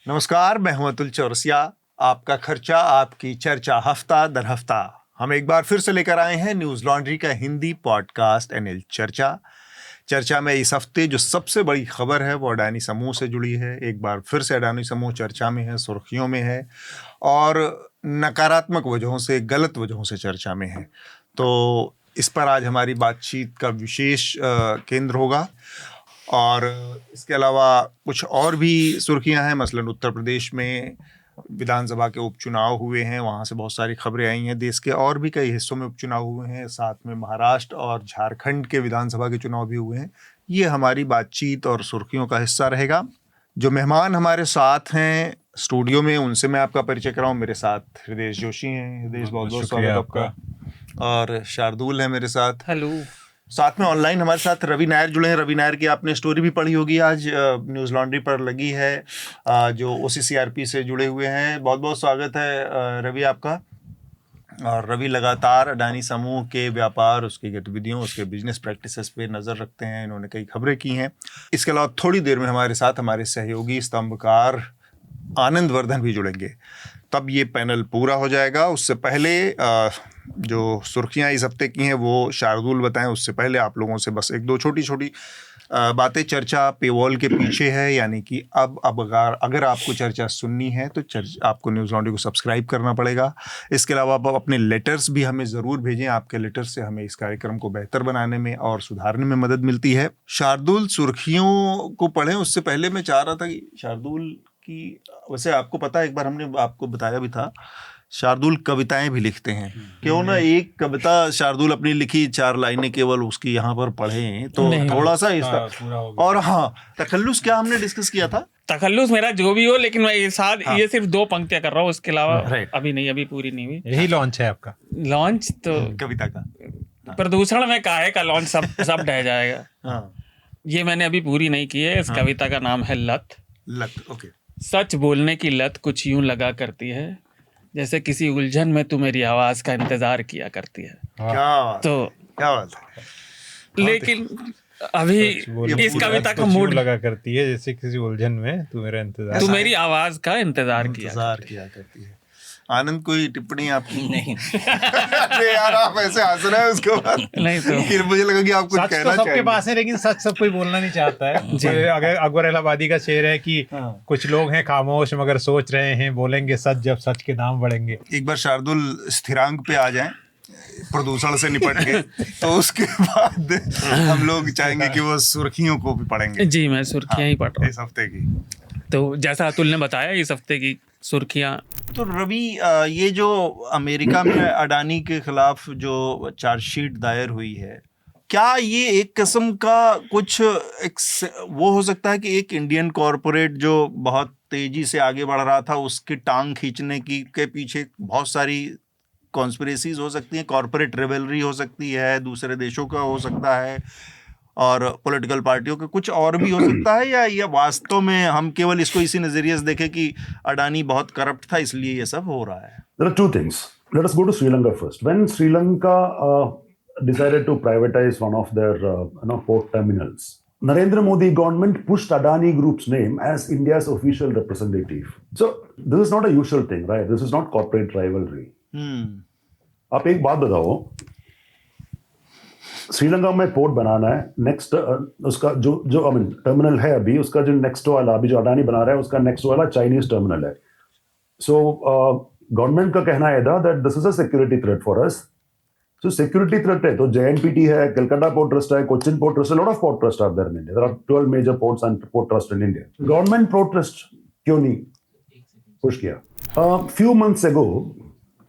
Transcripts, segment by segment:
नमस्कार, मैं हूं अतुल चौरसिया। आपका खर्चा आपकी चर्चा हफ्ता दर हफ्ता हम एक बार फिर से लेकर आए हैं न्यूज लॉन्ड्री का हिंदी पॉडकास्ट एनएल चर्चा में इस हफ्ते जो सबसे बड़ी खबर है वो अडानी समूह से जुड़ी है। एक बार फिर से अडानी समूह चर्चा में है, सुर्खियों में है और नकारात्मक वजहों से, गलत वजहों से चर्चा में है। तो इस पर आज हमारी बातचीत का विशेष केंद्र होगा। और इसके अलावा कुछ और भी सुर्खियां हैं। मसलन उत्तर प्रदेश में विधानसभा के उपचुनाव हुए हैं, वहाँ से बहुत सारी खबरें आई हैं। देश के और भी कई हिस्सों में उपचुनाव हुए हैं, साथ में महाराष्ट्र और झारखंड के विधानसभा के चुनाव भी हुए हैं। ये हमारी बातचीत और सुर्खियों का हिस्सा रहेगा। जो मेहमान हमारे साथ हैं स्टूडियो में, उनसे मैं आपका परिचय कराऊं। मेरे साथ हृदय जोशी हैं। हृदय, बहुत बहुत स्वागत आपका। और शार्दुल है मेरे साथ। हेलो। साथ में ऑनलाइन हमारे साथ रवि नायर जुड़े हैं। रवि नायर की आपने स्टोरी भी पढ़ी होगी, आज न्यूज़ लॉन्ड्री पर लगी है, जो OCCRP से जुड़े हुए हैं। बहुत बहुत स्वागत है रवि आपका। और रवि लगातार अडानी समूह के व्यापार, उसकी गतिविधियों, उसके बिजनेस प्रैक्टिसेस पे नज़र रखते हैं। इन्होंने कई खबरें की हैं। इसके अलावा थोड़ी देर में हमारे साथ हमारे सहयोगी स्तंभकार आनंद वर्धन भी जुड़ेंगे। तब ये पैनल पूरा हो जाएगा। उससे पहले जो सुर्खियां इस हफ्ते की हैं वो शार्दुल बताएं। उससे पहले आप लोगों से बस एक दो छोटी छोटी बातें। चर्चा पेवॉल के पीछे है, यानी कि अब अगर आपको चर्चा सुननी है तो आपको न्यूज़ लॉन्ड्री को सब्सक्राइब करना पड़ेगा। इसके अलावा आप अपने लेटर्स भी हमें ज़रूर भेजें। आपके लेटर्स से हमें इस कार्यक्रम को बेहतर बनाने में और सुधारने में मदद मिलती है। शार्दुल, सुर्खियों को पढ़ें उससे पहले मैं चाह रहा था कि शार्दुल की, वैसे आपको पता है, एक बार हमने आपको बताया भी था, शार्दुल कविताएं भी लिखते हैं। क्यों ना एक कविता शार्दुल अपनी लिखी 4 लाइनें केवल उसकी यहाँ पर पढ़ें तो थोड़ा सा इसका। और हाँ, तखल्लुस क्या हमने डिस्कस किया था? तखल्लुस मेरा जो भी हो, लेकिन मैं ये सिर्फ 2 पंक्तियां कर रहा हूँ, उसके अलावा अभी नहीं, अभी पूरी नहीं हुई। यही लॉन्च है आपका? लॉन्च तो कविता का प्रदूषण में काहे का लॉन्च सब ढह जाएगा। हाँ, ये मैंने अभी पूरी नहीं की है। इस कविता का नाम है लत। ओके। सच बोलने की लत कुछ यूं लगा करती है, जैसे किसी उलझन में तू मेरी आवाज का इंतजार किया करती है। क्या बात है। लेकिन अभी इस कविता का मूड लगा करती है, जैसे किसी उलझन में तू मेरी आवाज का इंतजार किया करती है। आनंद, कोई टिप्पणी आपकी? नहीं। अरे यार, आप ऐसे हंस रहे हैं उसके बाद। नहीं तो फिर मुझे लगा कि आप कुछ कहना चाहेंगे। सबके पास है, लेकिन सच सब कोई बोलना नहीं चाहता है। अगर अकबर इलाहाबादी का शेर है कि कुछ लोग हैं खामोश मगर सोच रहे हैं, बोलेंगे सच जब सच के दाम बढ़ेंगे। एक बार शार्दुल स्थिरांक पे आ जाएं प्रदूषण से निपट के, तो उसके बाद हम लोग चाहेंगे कि वो सुर्खियों को भी पढ़ेंगे। जी, मैं सुर्खियां ही पढ़ रहा हूं इस हफ्ते की। तो जैसा अतुल ने बताया, इस हफ्ते की सुर्खियां। तो रवि, ये जो अमेरिका में अडानी के खिलाफ जो चार्जशीट दायर हुई है, क्या ये एक किस्म का कुछ वो हो सकता है कि एक इंडियन कॉरपोरेट जो बहुत तेजी से आगे बढ़ रहा था, उसकी टांग खींचने के पीछे बहुत सारी कॉन्स्पिरेसीज हो सकती हैं, कॉरपोरेट रिवेलरी हो सकती है, दूसरे देशों का हो सकता है और पॉलिटिकल पार्टियों का कुछ और भी हो सकता है, या वास्तव में हम केवल इसको इसी नजरिए से देखें कि अडानी बहुत करप्ट था इसलिए ये सब हो रहा है? There are two things. Let us go to Sri Lanka first. When Sri Lanka decided to privatize one of their port terminals, Narendra Modi government pushed Adani Group's name as India's official representative. So this is not a usual thing, right? This is not corporate rivalry. आप एक बात बताओ, श्रीलंका में port बनाना है, next उसका जो terminal है अभी, उसका जो नेक्स्ट वाला अभी जो अडानी बना रहा है, उसका नेक्स्ट वाला चाइनीज टर्मिनल है। सो गवर्नमेंट का कहना है that this is a security threat for us. So security threat है तो JNPT है, कलकत्ता पोर्ट ट्रस्ट है, कोचिन पोर्ट ट्रस्ट है, lot of port trust are there in India. There are 12 major ports and port trust in India. Government port trust क्यों नहीं push किया? Few months ago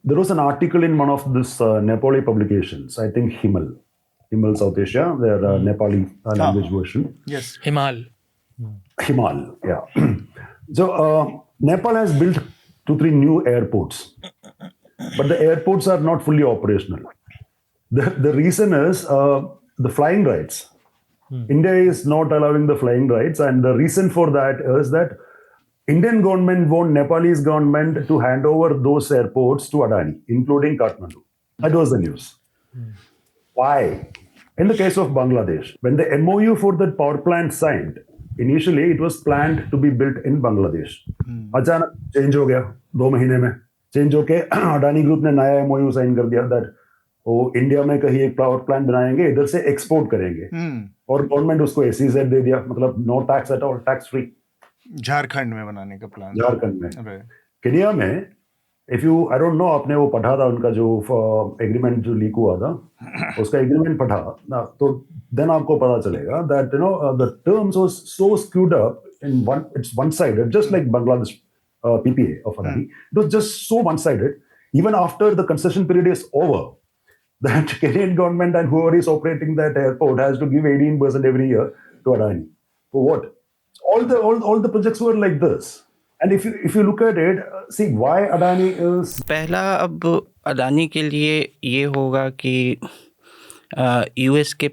there was an article in one of this Nepali publications, I think Himal South Asia, their Nepali language version. Yes, Himal, yeah. So Nepal has built 2-3 new airports, but the airports are not fully operational. The reason is the flying rights. India is not allowing the flying rights, and the reason for that is that Indian government want Nepalese government to hand over those airports to Adani, including Kathmandu. That was the news. Why? In the case of Bangladesh, when the MOU for the power plant signed, initially it was planned to be built in Bangladesh. अचानक change हो गया 2 महीने में, change होके Adani group ने नया MOU sign कर दिया दैट वो इंडिया में कहीं एक पावर प्लांट बनाएंगे, इधर से एक्सपोर्ट करेंगे, और गवर्नमेंट उसको SEZ दे दिया, मतलब no tax at all, tax free. Jharkhand में बनाने का प्लान, झारखंड में। केनिया में if you, I don't know, आपने वो पढ़ा था उनका जो एग्रीमेंट जो लीक हुआ था, उसका एग्रीमेंट पढ़ा ना, तो देन आपको पता चलेगा that you know the terms was so skewed up in one, it's one sided, just like Bangladesh PPA of Adani. It was just so one sided. Even after the concession period is over, that Kenyan government and whoever is operating that airport has to give 18% every year to Adani. For what? All the projects were like this. And if you look at it, see why Adani is. पहला अब अडानी के लिए ये होगा कि US के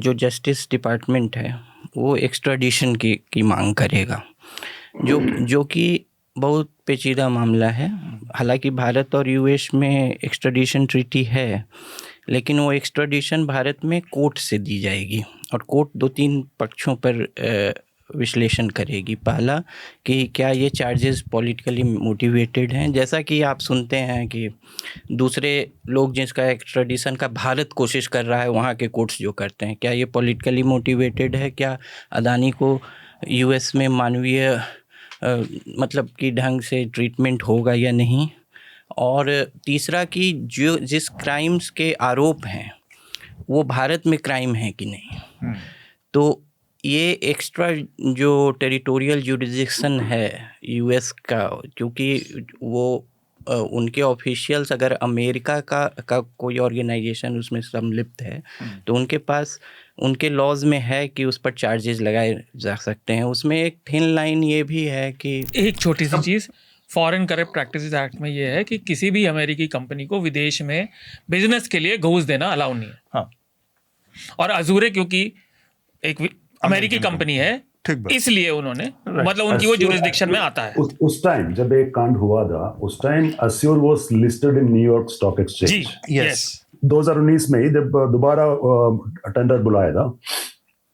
जो justice department है वो एक्स्ट्राडिशन की मांग करेगा, जो कि बहुत पेचीदा मामला है। हालांकि भारत और US में एक्स्ट्राडिशन ट्रीटी है, लेकिन वो एक्स्ट्राडिशन भारत में कोर्ट से दी जाएगी और कोर्ट 2-3 पक्षों पर विश्लेषण करेगी। पहला कि क्या ये चार्जेस पॉलिटिकली मोटिवेटेड हैं, जैसा कि आप सुनते हैं कि दूसरे लोग जिसका एक्स्ट्राडिशन का भारत कोशिश कर रहा है वहाँ के कोर्ट्स जो करते हैं, क्या ये पॉलिटिकली मोटिवेटेड है, क्या अडानी को US में मानवीय मतलब कि ढंग से ट्रीटमेंट होगा या नहीं, और तीसरा कि जो जिस क्राइम्स के आरोप हैं वो भारत में क्राइम है कि नहीं। तो ये एक्स्ट्रा जो टेरिटोरियल जुरिडिक्शन है US का, क्योंकि वो उनके ऑफिशियल्स अगर अमेरिका का कोई ऑर्गेनाइजेशन उसमें सम्मिलित है तो उनके पास उनके लॉज में है कि उस पर चार्जेस लगाए जा सकते हैं। उसमें एक थिन लाइन ये भी है कि एक छोटी सी चीज़, फॉरेन करप्ट प्रैक्टिसेस एक्ट में ये है कि किसी भी अमेरिकी कंपनी को विदेश में बिजनेस के लिए घूस देना अलाउ नहीं है। हाँ। और अजूरे क्योंकि एक अमेरिकी कंपनी है, इसलिए उन्होंने मतलब उनकी वो जुरिस्डिक्शन में आता है। उस टाइम जब एक कांड हुआ था, उस time assure was listed in New York stock exchange. Ji, yes. 2019 में जब दोबारा टेंडर बुलाया था,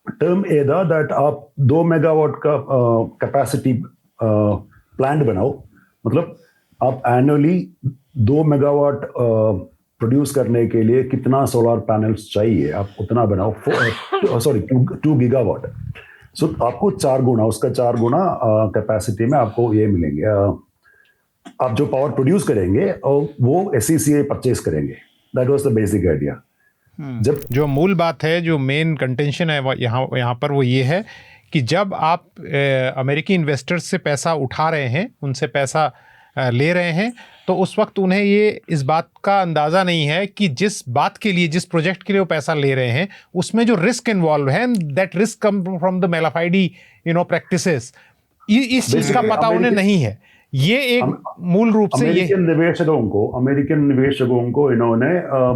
टर्म ये था दैट आप 2 मेगावाट का कैपेसिटी प्लांट बनाओ, मतलब आप एनुअली 2 मेगावाट प्रोड्यूस करने के लिए कितना सोलर पैनल्स चाहिए, आप उतना बनाओ। 2 गीगावाट। सो आपको 4 गुना, उसका 4 गुना कैपेसिटी में आपको ये मिलेंगे। आप जो पावर प्रोड्यूस करेंगे वो SCCA परचेज करेंगे। That was the basic idea. जब जो मूल बात है, जो मेन कंटेंशन है यहाँ पर वो ये है कि जब आप अमेरिकी इन्वेस्टर्स से पैसा उठा रहे हैं, उनसे पैसा ले रहे हैं, तो उस वक्त उन्हें ये इस बात का अंदाज़ा नहीं है कि जिस बात के लिए, जिस प्रोजेक्ट के लिए वो पैसा ले रहे हैं, उसमें जो रिस्क इन्वॉल्व है, that risk come from the mala fide practices, इस चीज़ का पता उन्हें नहीं है। ये एक मूल रूप से अमेरिकन निवेशकों को इन्होंने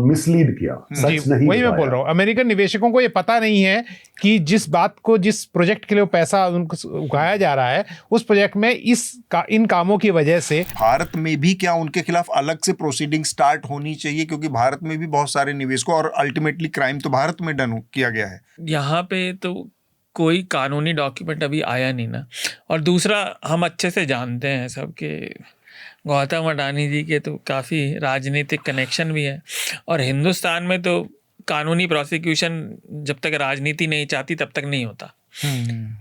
मिसलीड किया। सच नहीं, वही मैं बोल रहा हूँ, अमेरिकन निवेशकों को ये पता नहीं है कि जिस बात को, जिस प्रोजेक्ट के लिए पैसा उनको उगाया जा रहा है, उस प्रोजेक्ट में इन कामों की वजह से भारत में भी क्या उनके खिलाफ अलग से प्रोसीडिंग स्टार्ट होनी चाहिए, क्योंकि भारत में भी बहुत सारे निवेशकों और अल्टीमेटली क्राइम तो भारत में डन किया गया है। यहाँ पे तो कोई कानूनी डॉक्यूमेंट अभी आया नहीं ना, और दूसरा हम अच्छे से जानते हैं सब के गौतम अडानी जी के तो काफ़ी राजनीतिक कनेक्शन भी है, और हिंदुस्तान में तो कानूनी प्रोसिक्यूशन जब तक राजनीति नहीं चाहती तब तक नहीं होता।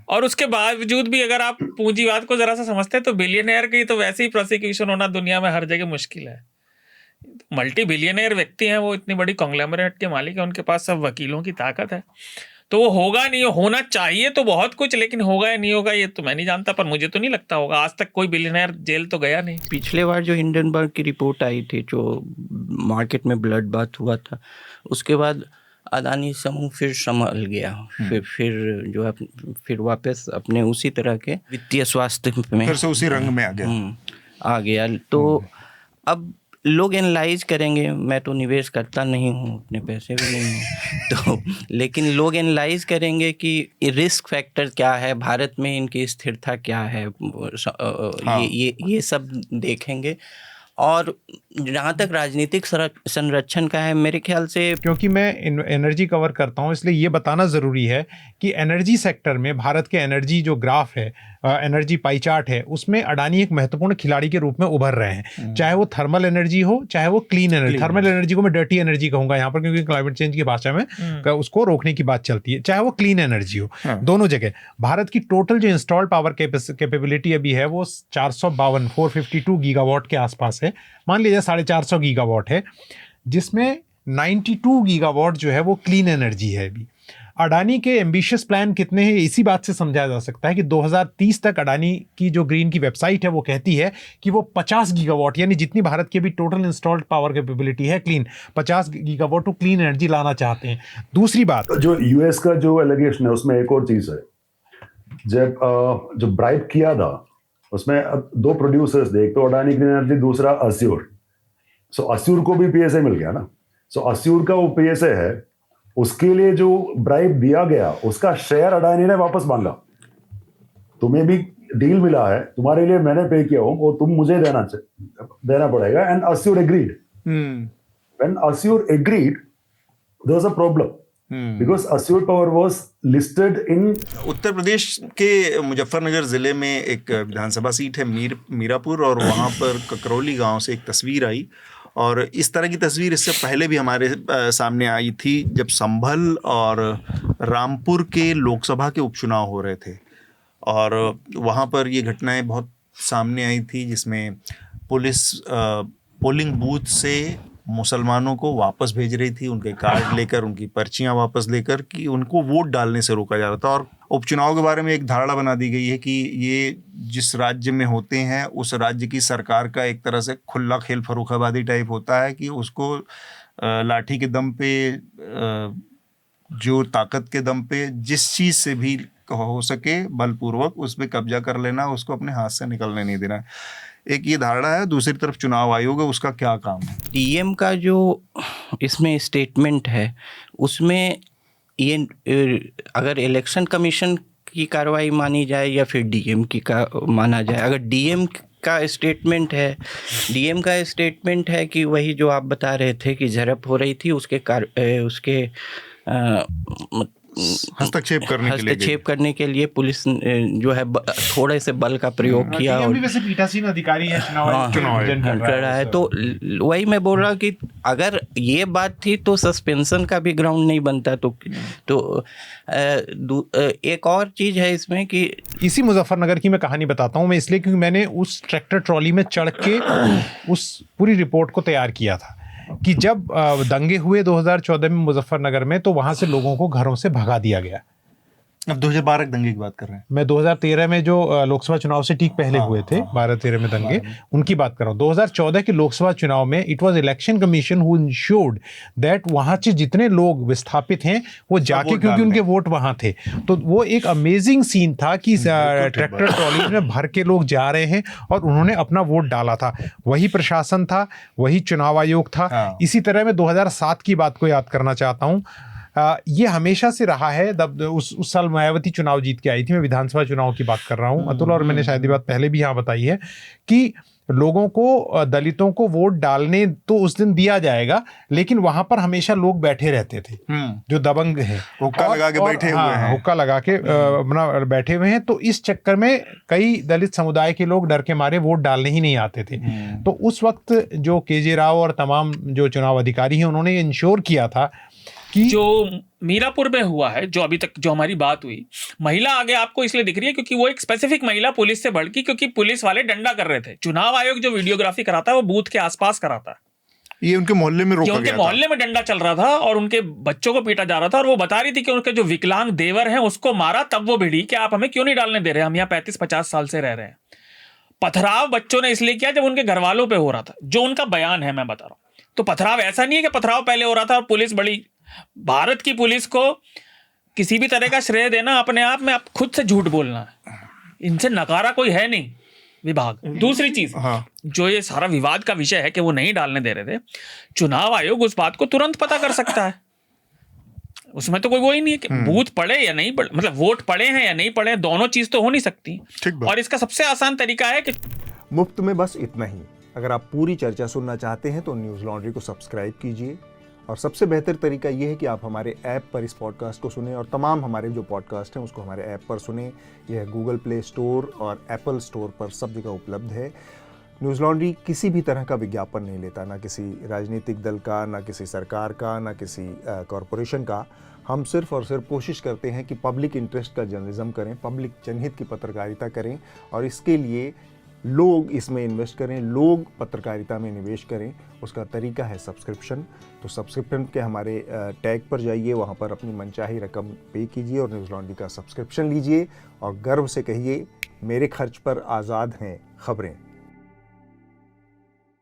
और उसके बावजूद भी अगर आप पूंजीवाद को ज़रा सा समझते हैं तो बिलियनर की तो वैसे ही प्रोसिक्यूशन होना दुनिया में हर जगह मुश्किल है। मल्टी बिलियनर व्यक्ति हैं, वो इतनी बड़ी कॉन्ग्लोमरेट के मालिक हैं, उनके पास सब वकीलों की ताकत है, तो वो होगा नहीं, होना चाहिए तो बहुत कुछ, लेकिन होगा या नहीं होगा ये तो मैं नहीं जानता, पर मुझे तो नहीं लगता होगा। आज तक कोई बिलियनर जेल तो गया नहीं। पिछले बार जो हिंडनबर्ग की रिपोर्ट आई थी, जो मार्केट में ब्लड बाथ हुआ था, उसके बाद अडानी समूह फिर संभल गया, फिर वापस अपने उसी तरह के वित्तीय स्वास्थ्य में फिर से उसी रंग में आ गया। तो अब लोग एनालाइज करेंगे, मैं तो निवेश करता नहीं हूँ, अपने पैसे भी नहीं हैं तो, लेकिन लोग एनालाइज करेंगे कि रिस्क फैक्टर क्या है, भारत में इनकी स्थिरता क्या है, ये सब देखेंगे और जहाँ तक राजनीतिक संरक्षण का है, मेरे ख्याल से, क्योंकि मैं एनर्जी कवर करता हूँ इसलिए ये बताना ज़रूरी है कि एनर्जी सेक्टर में भारत के एनर्जी जो ग्राफ है, एनर्जी पाई चार्ट है, उसमें अडानी एक महत्वपूर्ण खिलाड़ी के रूप में उभर रहे हैं। चाहे वो थर्मल एनर्जी हो, चाहे वो क्लीन एनर्जी। थर्मल एनर्जी को मैं डर्टी एनर्जी कहूँगा यहाँ पर, क्योंकि क्लाइमेट चेंज की भाषा में उसको रोकने की बात चलती है। चाहे वो क्लीन एनर्जी हो, दोनों जगह भारत की टोटल जो इंस्टॉल्ड पावर कैपेबिलिटी अभी है वो 452 गीगावाट के आसपास है। मान लीजिए 450 गीगावाट है, जिसमें 92 गीगावाट जो है वो क्लीन एनर्जी है। अभी अडानी के एम्बिशियस प्लान कितने हैं, इसी बात से समझा जा सकता है कि 2030 तक अडानी की जो ग्रीन की वेबसाइट है वो कहती है कि वो 50 गीगावाट, यानी जितनी भारत की अभी टोटल इंस्टॉल्ड पावर कैपेबिलिटी है clean, 50 gigawatt to clean energy लाना चाहते हैं। दूसरी बात, जो यूएस का जो एलिगेशन है उसमें एक और चीज है, जब ब्राइब किया था उसमें अब दो प्रोड्यूसर्स थे, एक तो अडानी ग्रीन एनर्जी, दूसरा अस्यूर। सो अस्यूर को भी पीएसए मिल गया ना। सो अस्यूर का वो पीएसए है, उसके लिए जो ब्राइब दिया गया उसका शेयर अडानी ने वापस मांगा। तुम्हें भी डील मिला है, तुम्हारे लिए मैंने पे किया हूं, वो तुम मुझे देना पड़ेगा। And Assure agreed. When Assure agreed there was a problem, because Assure power was listed in Uttar Pradesh के मुजफ्फरनगर जिले में एक विधानसभा सीट है मीरापुर, और वहाँ पर ककरौली गांव से एक तस्वीर आई, और इस तरह की तस्वीर इससे पहले भी हमारे सामने आई थी जब संभल और रामपुर के लोकसभा के उपचुनाव हो रहे थे, और वहाँ पर ये घटनाएं बहुत सामने आई थी, जिसमें पुलिस पोलिंग बूथ से मुसलमानों को वापस भेज रही थी, उनके कार्ड लेकर, उनकी पर्चियां वापस लेकर, कि उनको वोट डालने से रोका जा रहा था। और उपचुनाव के बारे में एक धारणा बना दी गई है कि ये जिस राज्य में होते हैं उस राज्य की सरकार का एक तरह से खुला खेल फर्रुखाबादी टाइप होता है, कि उसको लाठी के दम पे, जो ताकत के दम पे जिस चीज़ से भी हो सके बलपूर्वक उस पर कब्जा कर लेना, उसको अपने हाथ से निकलने नहीं देना। एक ये धारणा है। दूसरी तरफ चुनाव आयोग है, उसका क्या काम है? डीएम का जो इसमें स्टेटमेंट है उसमें ये अगर इलेक्शन कमीशन की कार्रवाई मानी जाए या फिर डीएम की का माना जाए, अगर डीएम का स्टेटमेंट है कि वही जो आप बता रहे थे कि झड़प हो रही थी, उसके हस्तक्षेप करने के लिए पुलिस जो है थोड़े से बल का प्रयोग किया, और वैसे पीठासीन अधिकारी है, चुनाव कर रहा है। तो वही मैं बोल रहा कि अगर ये बात थी तो सस्पेंशन का भी ग्राउंड नहीं बनता। तो एक और चीज़ है इसमें कि इसी मुजफ्फरनगर की मैं कहानी बताता हूँ मैं, इसलिए क्योंकि मैंने उस ट्रैक्टर ट्रॉली में चढ़ के उस पूरी रिपोर्ट को तैयार किया था कि जब दंगे हुए 2014 में मुजफ्फरनगर में, तो वहां से लोगों को घरों से भगा दिया गया। अब 2012 दंगे की बात कर रहे हैं। मैं 2013 में जो लोकसभा चुनाव से ठीक पहले हुए थे, 12-13 में दंगे, उनकी बात कर रहा हूँ। 2014 के लोकसभा चुनाव में it was election commission who insured that वहां से जितने लोग विस्थापित हैं वो जाके, क्योंकि उनके वोट वहां थे, तो वो एक अमेजिंग सीन था कि ट्रैक्टर ट्रॉली में भर के लोग जा रहे हैं और उन्होंने अपना वोट डाला था। वही प्रशासन था, वही चुनाव आयोग था। इसी तरह मैं 2007 की बात को याद करना चाहता हूँ। ये हमेशा से रहा है। उस साल मायावती चुनाव जीत के आई थी, मैं विधानसभा चुनाव की बात कर रहा हूँ अतुल, और मैंने शायद ये बात पहले भी यहाँ बताई है कि लोगों को, दलितों को वोट डालने तो उस दिन दिया जाएगा, लेकिन वहां पर हमेशा लोग बैठे रहते थे जो दबंग हैं, हुक्का लगा के बैठे हुए हैं, हुक्का लगा के बैठे हुए हैं। तो इस चक्कर में कई दलित समुदाय के लोग डर के मारे वोट डालने ही नहीं आते थे। तो उस वक्त जो केजे राव और तमाम जो चुनाव अधिकारी हैं, उन्होंने इंश्योर किया था कि जो मीरापुर में हुआ है, जो अभी तक जो हमारी बात हुई, महिला आगे आपको इसलिए दिख रही है क्योंकि वो एक स्पेसिफिक महिला पुलिस से भड़की, क्योंकि पुलिस वाले डंडा कर रहे थे। चुनाव आयोग जो वीडियोग्राफी कराता है वो बूथ के आसपास कराता है। ये उनके मोहल्ले में रोका गया था। उनके मोहल्ले में डंडा चल रहा था और उनके बच्चों को पीटा जा रहा था, और वो बता रही थी कि उनके जो विकलांग देवर हैं उसको मारा, तब वो भिड़ी कि आप हमें क्यों नहीं डालने दे रहे, हम यहाँ 35-50 साल से रह रहे हैं। पथराव बच्चों ने इसलिए किया जब उनके घर वालों पे हो रहा था, जो उनका बयान है मैं बता रहा हूँ। तो पथराव ऐसा नहीं है कि पथराव पहले हो रहा था और पुलिस बड़ी, भारत की पुलिस को किसी भी तरह का श्रेय देना अपने आप में आप खुद से झूठ बोलना है। इनसे नकारा कोई है नहीं विभाग। दूसरी चीज, जो ये सारा विवाद का विषय है कि वो नहीं डालने दे रहे थे, चुनाव आयोग उस बात को तुरंत पता कर सकता है। उसमें तो कोई वो ही नहीं है कि बूथ पड़े या नहीं पड़े, मतलब वोट पड़े हैं या नहीं पड़े, दोनों चीज तो हो नहीं सकती। और इसका सबसे आसान तरीका है कि मुफ्त में बस इतना ही। अगर आप पूरी चर्चा सुनना चाहते हैं तो न्यूज़ लॉन्ड्री को सब्सक्राइब कीजिए, और सबसे बेहतर तरीका ये है कि आप हमारे ऐप पर इस पॉडकास्ट को सुनें, और तमाम हमारे जो पॉडकास्ट हैं उसको हमारे ऐप पर सुनें। यह गूगल प्ले स्टोर और एप्पल स्टोर पर सब जगह उपलब्ध है। न्यूज़ लॉन्ड्री किसी भी तरह का विज्ञापन नहीं लेता, ना किसी राजनीतिक दल का, ना किसी सरकार का, ना किसी कॉरपोरेशन का। हम सिर्फ और सिर्फ कोशिश करते हैं कि पब्लिक इंटरेस्ट का जर्नलिज्म करें, पब्लिक जनहित की पत्रकारिता करें, और इसके लिए लोग इसमें इन्वेस्ट करें, लोग पत्रकारिता में निवेश करें। उसका तरीका है सब्सक्रिप्शन। तो सब्सक्रिप्शन के हमारे टैग पर जाइए, वहाँ पर अपनी मनचाही रकम पे कीजिए और न्यूज़ लॉन्ड्री का सब्सक्रिप्शन लीजिए, और गर्व से कहिए, मेरे खर्च पर आज़ाद हैं खबरें।